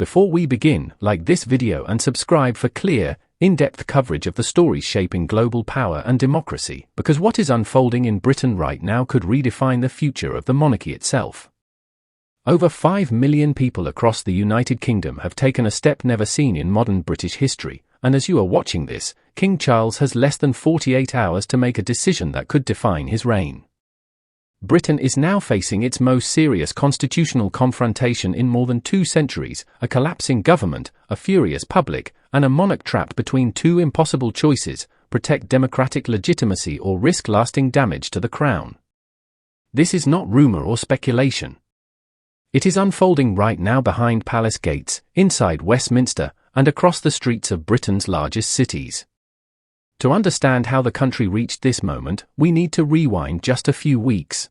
Before we begin, like this video and subscribe for clear, in-depth coverage of the stories shaping global power and democracy, because what is unfolding in Britain right now could redefine the future of the monarchy itself. Over 5 million people across the United Kingdom have taken a step never seen in modern British history, and as you are watching this, King Charles has less than 48 hours to make a decision that could define his reign. Britain is now facing its most serious constitutional confrontation in more than 2 centuries, a collapsing government, a furious public, and a monarch trapped between 2 impossible choices: protect democratic legitimacy or risk lasting damage to the crown. This is not rumor or speculation. It is unfolding right now behind palace gates, inside Westminster, and across the streets of Britain's largest cities. To understand how the country reached this moment, we need to rewind just a few weeks.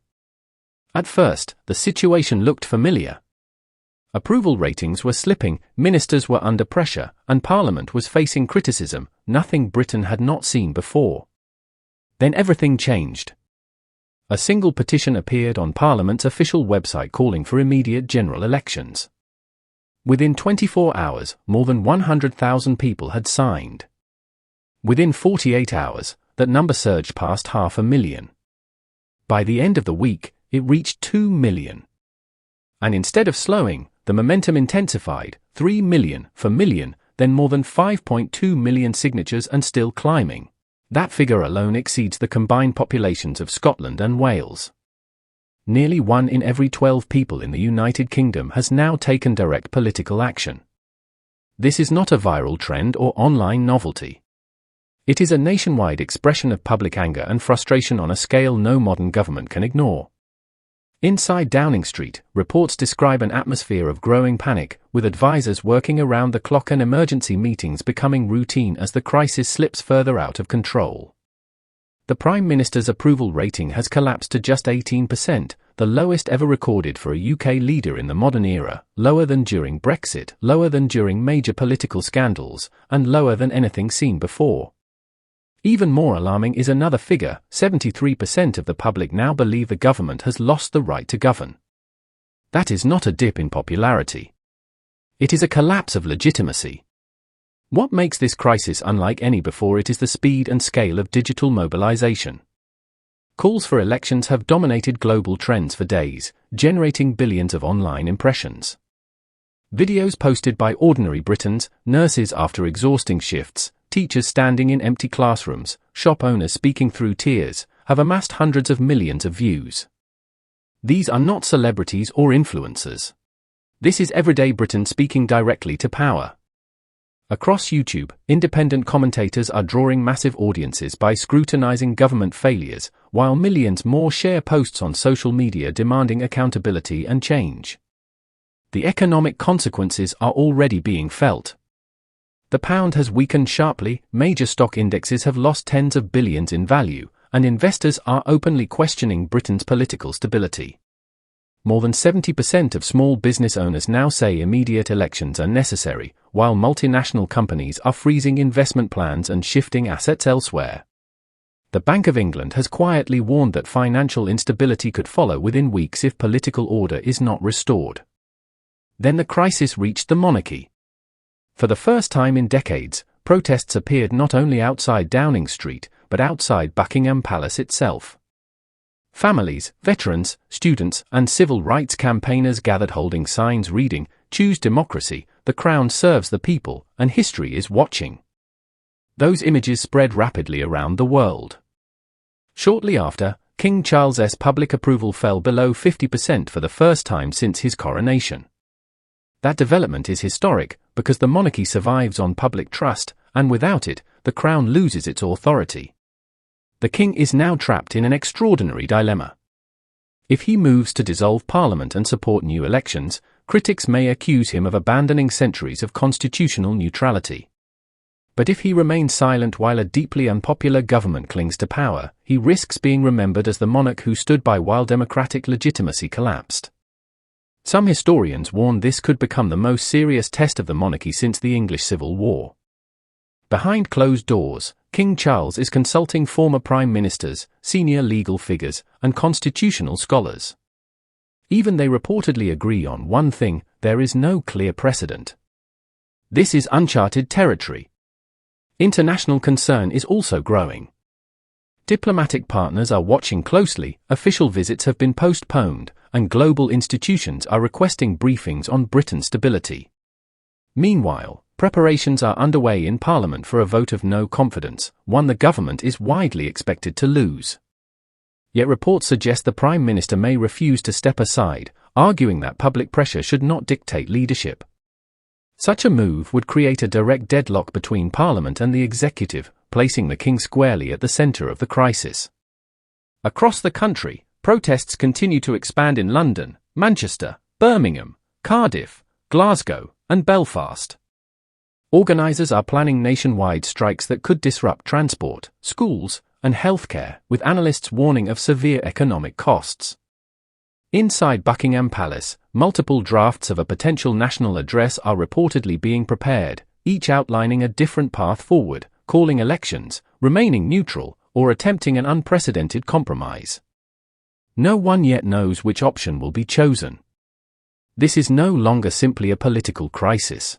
At first, the situation looked familiar. Approval ratings were slipping, ministers were under pressure, and Parliament was facing criticism, nothing Britain had not seen before. Then everything changed. A single petition appeared on Parliament's official website calling for immediate general elections. Within 24 hours, more than 100,000 people had signed. Within 48 hours, that number surged past 500,000. By the end of the week, it reached 2 million. And instead of slowing, the momentum intensified: 3 million for million, then more than 5.2 million signatures, and still climbing. That figure alone exceeds the combined populations of Scotland and Wales. Nearly 1 in every 12 people in the United Kingdom has now taken direct political action. This is not a viral trend or online novelty. It is a nationwide expression of public anger and frustration on a scale no modern government can ignore. Inside Downing Street, reports describe an atmosphere of growing panic, with advisors working around the clock and emergency meetings becoming routine as the crisis slips further out of control. The Prime Minister's approval rating has collapsed to just 18%, the lowest ever recorded for a UK leader in the modern era, lower than during Brexit, lower than during major political scandals, and lower than anything seen before. Even more alarming is another figure: 73% of the public now believe the government has lost the right to govern. That is not a dip in popularity. It is a collapse of legitimacy. What makes this crisis unlike any before it is the speed and scale of digital mobilization. Calls for elections have dominated global trends for days, generating billions of online impressions. Videos posted by ordinary Britons, nurses after exhausting shifts, teachers standing in empty classrooms, shop owners speaking through tears, have amassed hundreds of millions of views. These are not celebrities or influencers. This is everyday Britain speaking directly to power. Across YouTube, independent commentators are drawing massive audiences by scrutinizing government failures, while millions more share posts on social media demanding accountability and change. The economic consequences are already being felt. The pound has weakened sharply, major stock indexes have lost tens of billions in value, and investors are openly questioning Britain's political stability. More than 70% of small business owners now say immediate elections are necessary, while multinational companies are freezing investment plans and shifting assets elsewhere. The Bank of England has quietly warned that financial instability could follow within weeks if political order is not restored. Then the crisis reached the monarchy. For the first time in decades, protests appeared not only outside Downing Street, but outside Buckingham Palace itself. Families, veterans, students, and civil rights campaigners gathered holding signs reading, "Choose democracy, the crown serves the people, and history is watching." Those images spread rapidly around the world. Shortly after, King Charles's public approval fell below 50% for the first time since his coronation. That development is historic, because the monarchy survives on public trust, and without it, the crown loses its authority. The king is now trapped in an extraordinary dilemma. If he moves to dissolve Parliament and support new elections, critics may accuse him of abandoning centuries of constitutional neutrality. But if he remains silent while a deeply unpopular government clings to power, he risks being remembered as the monarch who stood by while democratic legitimacy collapsed. Some historians warn this could become the most serious test of the monarchy since the English Civil War. Behind closed doors, King Charles is consulting former prime ministers, senior legal figures, and constitutional scholars. Even they reportedly agree on one thing: there is no clear precedent. This is uncharted territory. International concern is also growing. Diplomatic partners are watching closely, official visits have been postponed, and global institutions are requesting briefings on Britain's stability. Meanwhile, preparations are underway in Parliament for a vote of no confidence, one the government is widely expected to lose. Yet reports suggest the Prime Minister may refuse to step aside, arguing that public pressure should not dictate leadership. Such a move would create a direct deadlock between Parliament and the executive, placing the King squarely at the centre of the crisis. Across the country, protests continue to expand in London, Manchester, Birmingham, Cardiff, Glasgow, and Belfast. Organisers are planning nationwide strikes that could disrupt transport, schools, and healthcare, with analysts warning of severe economic costs. Inside Buckingham Palace, multiple drafts of a potential national address are reportedly being prepared, each outlining a different path forward, calling elections, remaining neutral, or attempting an unprecedented compromise. No one yet knows which option will be chosen. This is no longer simply a political crisis.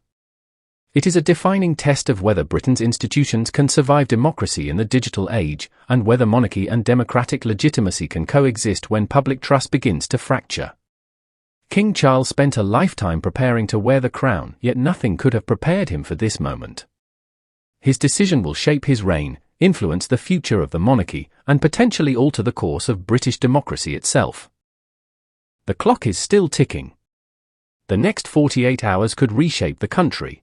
It is a defining test of whether Britain's institutions can survive democracy in the digital age, and whether monarchy and democratic legitimacy can coexist when public trust begins to fracture. King Charles spent a lifetime preparing to wear the crown, yet nothing could have prepared him for this moment. His decision will shape his reign, influence the future of the monarchy, and potentially alter the course of British democracy itself. The clock is still ticking. The next 48 hours could reshape the country.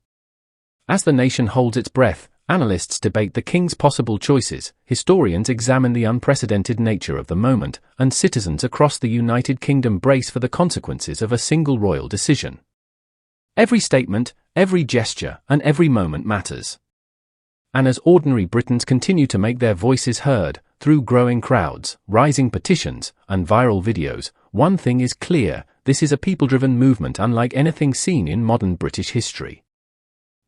As the nation holds its breath, analysts debate the king's possible choices, historians examine the unprecedented nature of the moment, and citizens across the United Kingdom brace for the consequences of a single royal decision. Every statement, every gesture, and every moment matters. And as ordinary Britons continue to make their voices heard, through growing crowds, rising petitions, and viral videos, one thing is clear: this is a people-driven movement unlike anything seen in modern British history.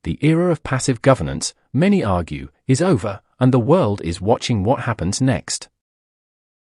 The era of passive governance, many argue, is over, and the world is watching what happens next.